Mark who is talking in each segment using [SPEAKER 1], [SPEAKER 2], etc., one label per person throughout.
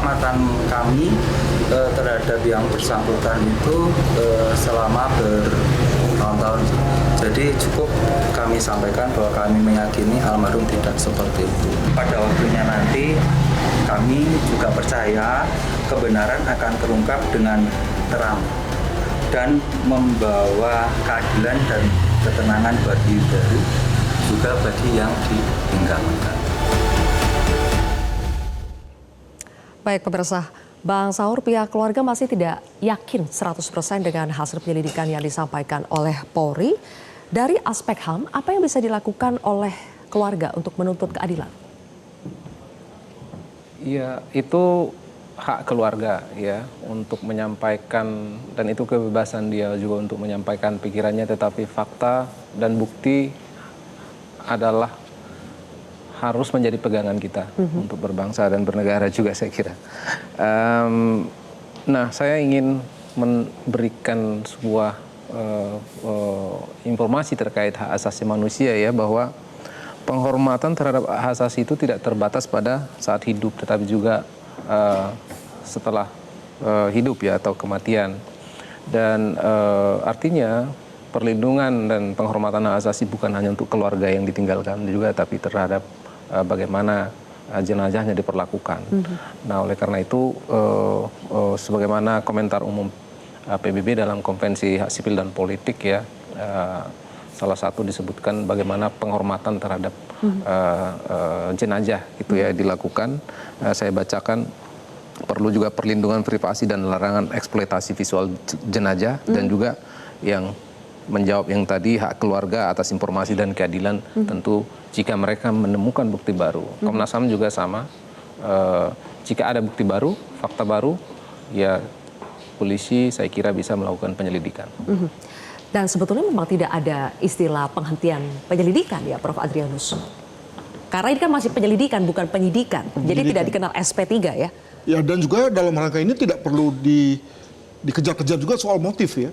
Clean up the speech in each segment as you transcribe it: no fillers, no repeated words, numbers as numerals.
[SPEAKER 1] pengamatan kami terhadap yang bersangkutan itu selama bertahun-tahun. Jadi cukup kami sampaikan bahwa kami meyakini almarhum tidak seperti itu. Pada waktunya nanti kami juga percaya kebenaran akan terungkap dengan terang dan membawa keadilan dan ketenangan bagi baru juga bagi yang ditinggalkan.
[SPEAKER 2] Baik pemirsa, Bang Saur, pihak keluarga masih tidak yakin 100% dengan hasil penyelidikan yang disampaikan oleh Polri. Dari aspek HAM, apa yang bisa dilakukan oleh keluarga untuk menuntut keadilan?
[SPEAKER 3] Ya, itu hak keluarga ya untuk menyampaikan, dan itu kebebasan dia juga untuk menyampaikan pikirannya, tetapi fakta dan bukti adalah harus menjadi pegangan kita untuk berbangsa dan bernegara juga, saya kira. Nah, saya ingin memberikan sebuah informasi terkait hak asasi manusia ya, bahwa penghormatan terhadap hak asasi itu tidak terbatas pada saat hidup, tetapi juga setelah hidup ya, atau kematian. Dan artinya perlindungan dan penghormatan hak asasi bukan hanya untuk keluarga yang ditinggalkan juga, tapi terhadap bagaimana jenazahnya diperlakukan. Nah, oleh karena itu sebagaimana komentar umum PBB dalam Konvensi Hak Sipil dan Politik ya, salah satu disebutkan bagaimana penghormatan terhadap jenazah gitu ya dilakukan. Saya bacakan, perlu juga perlindungan privasi dan larangan eksploitasi visual jenazah, dan juga yang menjawab yang tadi, hak keluarga atas informasi dan keadilan tentu jika mereka menemukan bukti baru. Komnas HAM juga sama, jika ada bukti baru, fakta baru, ya polisi saya kira bisa melakukan penyelidikan.
[SPEAKER 2] Dan sebetulnya memang tidak ada istilah penghentian penyelidikan ya Prof. Adrianus. Karena ini kan masih penyelidikan, bukan penyidikan. Jadi tidak dikenal SP3 ya.
[SPEAKER 4] Ya, dan juga dalam rangka ini tidak perlu dikejar-kejar juga soal motif ya.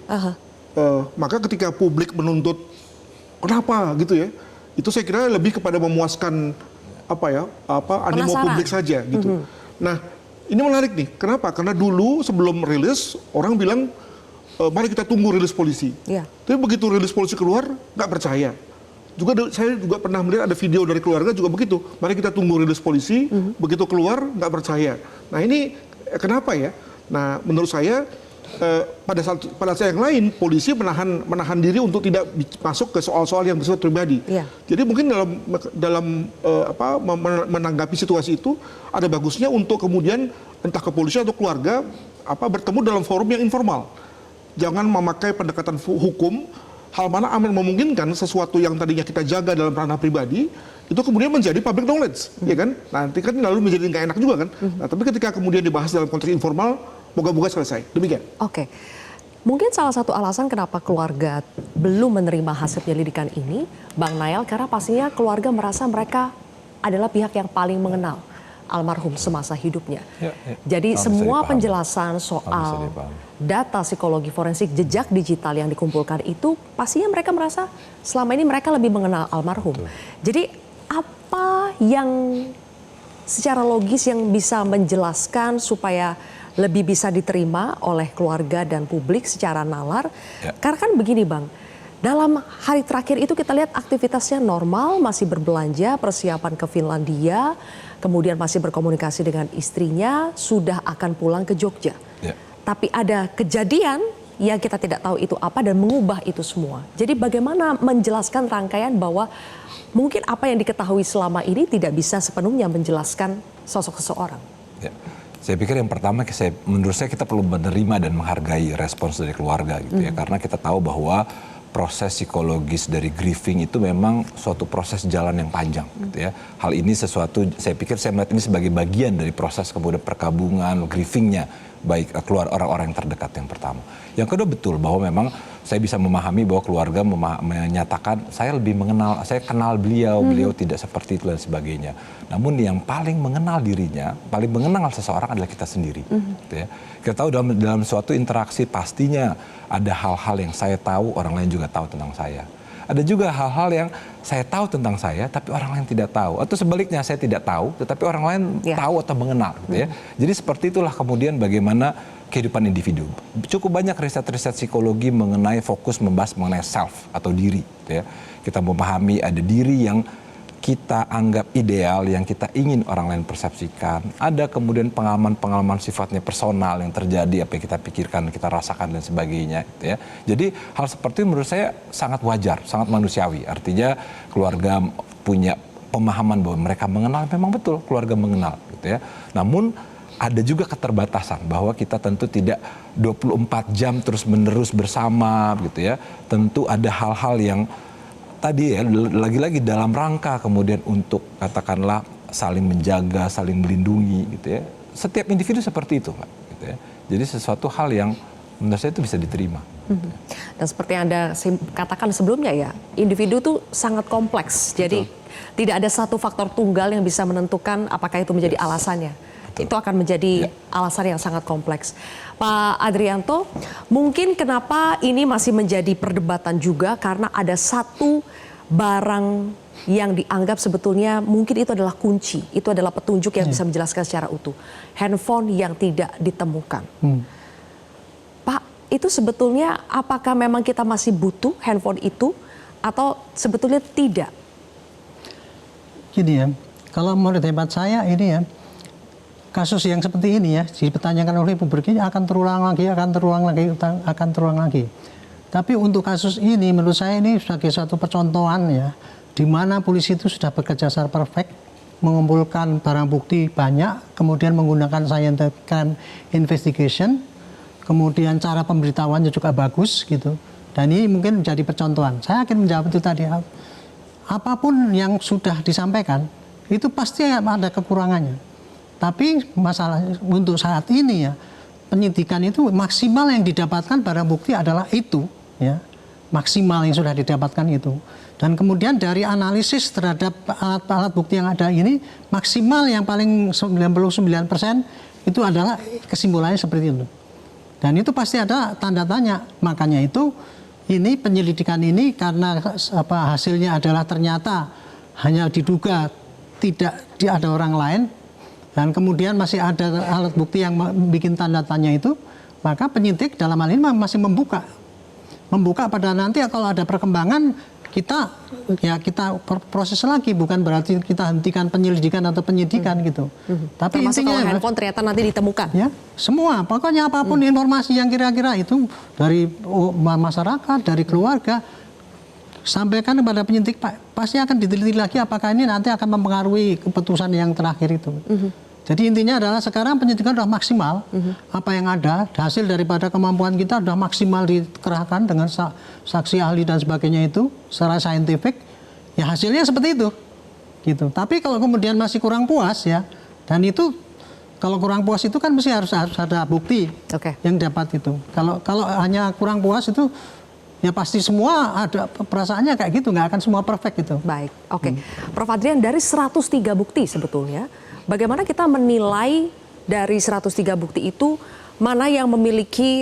[SPEAKER 4] Maka ketika publik menuntut kenapa gitu ya, itu saya kira lebih kepada memuaskan animo publik saja gitu. Nah, ini menarik nih. Kenapa? Karena dulu sebelum rilis orang bilang mari kita tunggu rilis polisi. Tapi begitu rilis polisi keluar nggak percaya. Saya juga pernah melihat ada video dari keluarga juga begitu. Mari kita tunggu rilis polisi, begitu keluar nggak percaya. Nah, ini kenapa ya? Nah, menurut saya pada saat yang lain polisi menahan diri untuk tidak masuk ke soal-soal yang bersifat pribadi. Jadi mungkin dalam menanggapi situasi itu ada bagusnya untuk kemudian entah kepolisian atau keluarga bertemu dalam forum yang informal. Jangan memakai pendekatan hukum, hal mana aman memungkinkan sesuatu yang tadinya kita jaga dalam ranah pribadi itu kemudian menjadi public knowledge, ya kan? Nanti kan lalu menjadi nggak enak juga kan? Nah, tapi ketika kemudian dibahas dalam konteks informal, moga-moga selesai. Demikian.
[SPEAKER 2] Oke. Mungkin salah satu alasan kenapa keluarga belum menerima hasil penyelidikan ini, Bang Nael, karena pastinya keluarga merasa mereka adalah pihak yang paling mengenal almarhum semasa hidupnya. Jadi semua penjelasan soal data psikologi forensik, jejak digital yang dikumpulkan itu, pastinya mereka merasa selama ini mereka lebih mengenal almarhum. Jadi apa yang secara logis yang bisa menjelaskan supaya lebih bisa diterima oleh keluarga dan publik secara nalar? Karena kan begini Bang, dalam hari terakhir itu kita lihat aktivitasnya normal, masih berbelanja, persiapan ke Finlandia, kemudian masih berkomunikasi dengan istrinya, sudah akan pulang ke Jogja. Tapi ada kejadian yang kita tidak tahu itu apa dan mengubah itu semua. Jadi bagaimana menjelaskan rangkaian bahwa mungkin apa yang diketahui selama ini tidak bisa sepenuhnya menjelaskan sosok seseorang?
[SPEAKER 5] Saya pikir yang pertama, menurut saya kita perlu menerima dan menghargai respons dari keluarga gitu ya, karena kita tahu bahwa proses psikologis dari grieving itu memang suatu proses jalan yang panjang gitu ya. Hal ini sesuatu, saya pikir saya melihat ini sebagai bagian dari proses kemudian perkabungan, grievingnya, baik keluar orang-orang yang terdekat yang pertama. Yang kedua betul bahwa memang saya bisa memahami bahwa keluarga menyatakan saya lebih mengenal, saya kenal beliau, beliau tidak seperti itu dan sebagainya. Namun yang paling mengenal dirinya, paling mengenal seseorang adalah kita sendiri. Gitu ya. Kita tahu dalam suatu interaksi pastinya ada hal-hal yang saya tahu, orang lain juga tahu tentang saya. Ada juga hal-hal yang saya tahu tentang saya, tapi orang lain tidak tahu. Atau sebaliknya, saya tidak tahu, tetapi orang lain tahu atau mengenal. Gitu ya. Jadi seperti itulah kemudian bagaimana kehidupan individu. Cukup banyak riset-riset psikologi mengenai fokus membahas mengenai self atau diri. Gitu ya. Kita memahami ada diri yang kita anggap ideal, yang kita ingin orang lain persepsikan. Ada kemudian pengalaman-pengalaman sifatnya personal yang terjadi, apa yang kita pikirkan, kita rasakan dan sebagainya. Gitu ya. Jadi hal seperti itu menurut saya sangat wajar, sangat manusiawi. Artinya keluarga punya pemahaman bahwa mereka mengenal, memang betul keluarga mengenal. Gitu ya. Namun ada juga keterbatasan bahwa kita tentu tidak 24 jam terus-menerus bersama. Gitu ya. Tentu ada hal-hal yang tadi ya, lagi-lagi dalam rangka kemudian untuk katakanlah saling menjaga, saling melindungi gitu ya. Setiap individu seperti itu, Mbak. Gitu ya. Jadi sesuatu hal yang menurut saya itu bisa diterima.
[SPEAKER 2] Dan seperti yang Anda katakan sebelumnya ya, individu itu sangat kompleks. Jadi tidak ada satu faktor tunggal yang bisa menentukan apakah itu menjadi alasannya. Itu akan menjadi alasan yang sangat kompleks. Pak Adrianto, mungkin kenapa ini masih menjadi perdebatan juga karena ada satu barang yang dianggap sebetulnya mungkin itu adalah kunci, itu adalah petunjuk yang bisa menjelaskan secara utuh. Handphone yang tidak ditemukan. Pak, itu sebetulnya apakah memang kita masih butuh handphone itu atau sebetulnya tidak?
[SPEAKER 6] Gini ya, kalau menurut hemat saya ini ya, kasus yang seperti ini ya, dipertanyakan oleh publik ini akan terulang lagi. Tapi untuk kasus ini menurut saya ini sebagai suatu percontohan ya, di mana polisi itu sudah bekerja secara perfect, mengumpulkan barang bukti banyak, kemudian menggunakan scientific crime investigation, kemudian cara pemberitahuannya juga bagus gitu. Dan ini mungkin menjadi percontohan. Saya akan menjawab itu tadi, apapun yang sudah disampaikan, itu pasti ada kekurangannya. Tapi masalah untuk saat ini ya, penyidikan itu maksimal yang didapatkan barang bukti adalah itu ya, maksimal yang sudah didapatkan itu. Dan kemudian dari analisis terhadap alat bukti yang ada ini, maksimal yang paling 99% itu adalah kesimpulannya seperti itu. Dan itu pasti ada tanda tanya. Makanya itu ini penyelidikan ini karena hasilnya adalah ternyata hanya diduga tidak ada orang lain, dan kemudian masih ada alat bukti yang bikin tanda tanya itu, maka penyidik dalam hal ini masih membuka pada nanti kalau ada perkembangan kita proses lagi, bukan berarti kita hentikan penyelidikan atau penyidikan gitu. Tapi
[SPEAKER 2] termasuk
[SPEAKER 6] intinya
[SPEAKER 2] kalau handphone ternyata nanti ditemukan.
[SPEAKER 6] Ya, semua pokoknya apapun informasi yang kira-kira itu dari masyarakat, dari keluarga, sampaikan kepada penyidik, pasti akan diteliti lagi apakah ini nanti akan mempengaruhi keputusan yang terakhir itu. Jadi intinya adalah sekarang penyidikan sudah maksimal, apa yang ada, hasil daripada kemampuan kita sudah maksimal dikerahkan dengan saksi ahli dan sebagainya itu, secara saintifik, ya hasilnya seperti itu. Gitu. Tapi kalau kemudian masih kurang puas ya, dan itu kalau kurang puas itu kan mesti harus ada bukti yang dapat itu. Kalau hanya kurang puas itu, ya pasti semua ada perasaannya kayak gitu, nggak akan semua perfect gitu.
[SPEAKER 2] Baik, oke. Prof Adrian, dari 103 bukti sebetulnya, bagaimana kita menilai dari 103 bukti itu mana yang memiliki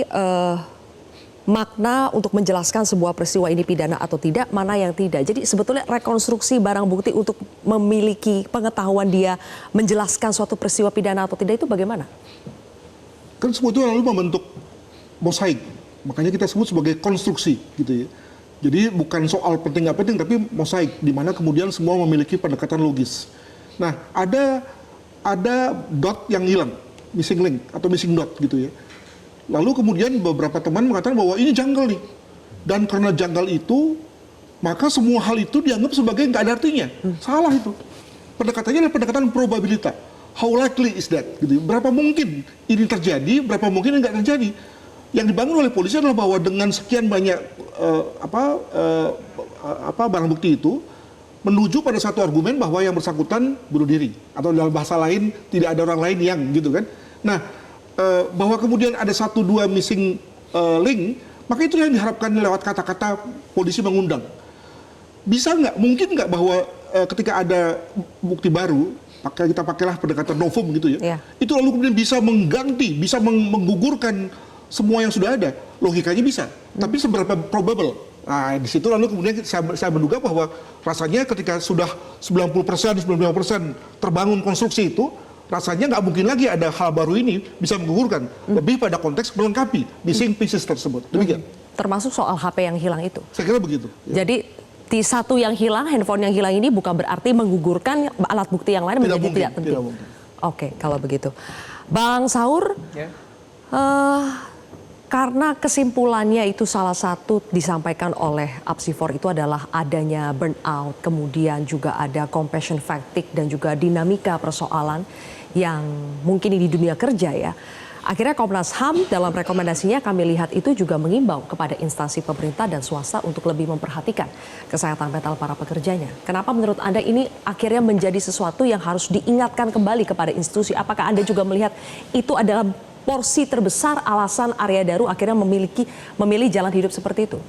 [SPEAKER 2] makna untuk menjelaskan sebuah peristiwa ini pidana atau tidak, mana yang tidak. Jadi sebetulnya rekonstruksi barang bukti untuk memiliki pengetahuan dia menjelaskan suatu peristiwa pidana atau tidak itu bagaimana?
[SPEAKER 4] Kan semua itu lalu membentuk mosaik. Makanya kita sebut sebagai konstruksi gitu ya. Jadi bukan soal penting nggak penting, tapi mosaik, di mana kemudian semua memiliki pendekatan logis. Nah, ada dot yang hilang, missing link atau missing dot gitu ya. Lalu kemudian beberapa teman mengatakan bahwa ini janggal nih. Dan karena janggal itu, maka semua hal itu dianggap sebagai nggak ada artinya. Salah itu. Pendekatannya adalah pendekatan probabilitas. How likely is that? Gitu. Berapa mungkin ini terjadi, berapa mungkin ini nggak terjadi. Yang dibangun oleh polisi adalah bahwa dengan sekian banyak barang bukti itu menuju pada satu argumen bahwa yang bersangkutan bunuh diri, atau dalam bahasa lain tidak ada orang lain yang gitu kan. Nah, bahwa kemudian ada 1-2 missing link, maka itu yang diharapkan lewat kata-kata polisi mengundang. Bisa nggak, mungkin nggak bahwa ketika ada bukti baru, kita pakailah pendekatan novum gitu ya, itu lalu kemudian bisa mengganti, bisa menggugurkan semua yang sudah ada. Logikanya bisa, tapi seberapa probable Nah, di situ lalu kemudian saya menduga bahwa rasanya ketika sudah 90%, 95% terbangun konstruksi itu, rasanya nggak mungkin lagi ada hal baru ini bisa menggugurkan. Lebih pada konteks melengkapi missing pieces tersebut. Demikian.
[SPEAKER 2] Termasuk soal HP yang hilang itu.
[SPEAKER 4] Saya kira begitu. Ya.
[SPEAKER 2] Jadi di satu yang hilang, handphone yang hilang ini bukan berarti menggugurkan alat bukti yang lain menjadi tidak penting.
[SPEAKER 4] Tidak mungkin.
[SPEAKER 2] Oke, kalau begitu. Bang Saur, karena kesimpulannya itu salah satu disampaikan oleh Apsifor itu adalah adanya burnout, kemudian juga ada compassion fatigue dan juga dinamika persoalan yang mungkin di dunia kerja ya. Akhirnya Komnas HAM dalam rekomendasinya kami lihat itu juga mengimbau kepada instansi pemerintah dan swasta untuk lebih memperhatikan kesehatan mental para pekerjanya. Kenapa menurut Anda ini akhirnya menjadi sesuatu yang harus diingatkan kembali kepada institusi? Apakah Anda juga melihat itu adalah porsi terbesar alasan Arya Daru akhirnya memilih jalan hidup seperti itu?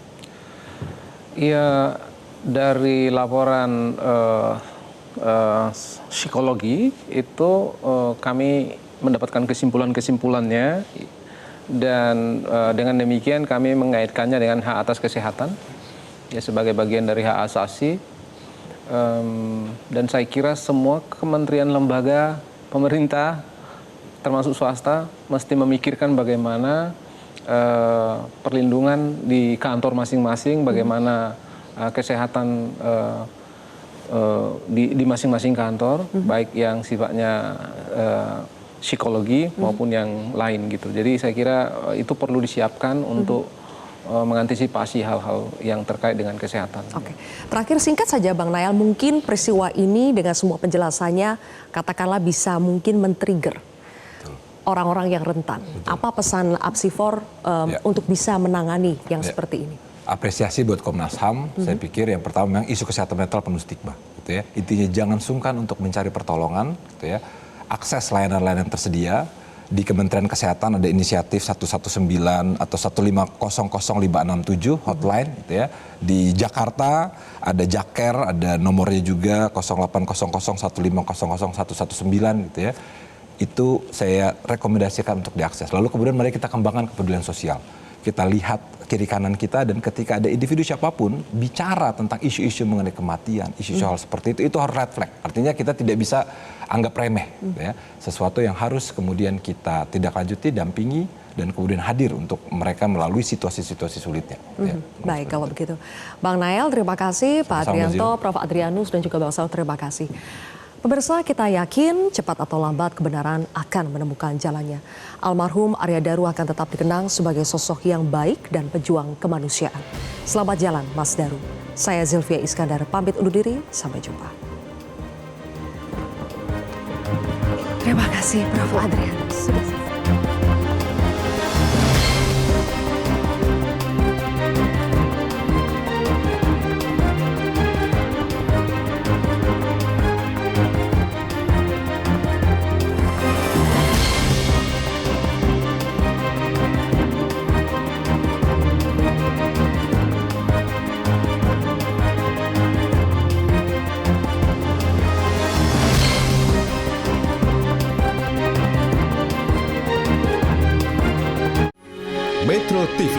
[SPEAKER 3] Iya, dari laporan psikologi itu kami mendapatkan kesimpulan-kesimpulannya dan dengan demikian kami mengaitkannya dengan hak atas kesehatan ya sebagai bagian dari hak asasi dan saya kira semua kementerian lembaga pemerintah termasuk swasta mesti memikirkan bagaimana perlindungan di kantor masing-masing, bagaimana kesehatan di masing-masing kantor, baik yang sifatnya psikologi maupun yang lain gitu. Jadi saya kira itu perlu disiapkan untuk mengantisipasi hal-hal yang terkait dengan kesehatan.
[SPEAKER 2] Oke. Terakhir singkat saja Bang Nael, mungkin peristiwa ini dengan semua penjelasannya katakanlah bisa mungkin men-trigger orang-orang yang rentan. Betul. Apa pesan Apsifor untuk bisa menangani yang seperti ini?
[SPEAKER 5] Apresiasi buat Komnas HAM. Saya pikir yang pertama memang isu kesehatan mental penuh stigma. Gitu ya. Intinya jangan sungkan untuk mencari pertolongan. Gitu ya. Akses layanan-layanan tersedia. Di Kementerian Kesehatan ada inisiatif 119 atau 1500567 hotline. Gitu ya. Di Jakarta ada Jaker, ada nomornya juga 080015001119 gitu ya. Itu saya rekomendasikan untuk diakses. Lalu kemudian mari kita kembangkan kepedulian sosial. Kita lihat kiri kanan kita dan ketika ada individu siapapun bicara tentang isu-isu mengenai kematian, isu hal seperti itu harus red flag. Artinya kita tidak bisa anggap remeh. Ya. Sesuatu yang harus kemudian kita tidak lanjuti, dampingi, dan kemudian hadir untuk mereka melalui situasi-situasi sulitnya. Ya.
[SPEAKER 2] Baik, kalau begitu. Bang Nael, terima kasih. Pak Adrianto, Prof. Adrianus, dan juga Bang Saur, terima kasih. Pemirsa, kita yakin cepat atau lambat kebenaran akan menemukan jalannya. Almarhum Arya Daru akan tetap dikenang sebagai sosok yang baik dan pejuang kemanusiaan. Selamat jalan, Mas Daru. Saya Zilvia Iskandar, pamit undur diri. Sampai jumpa. Terima kasih, Prof. Adrianus.
[SPEAKER 7] Metro TV,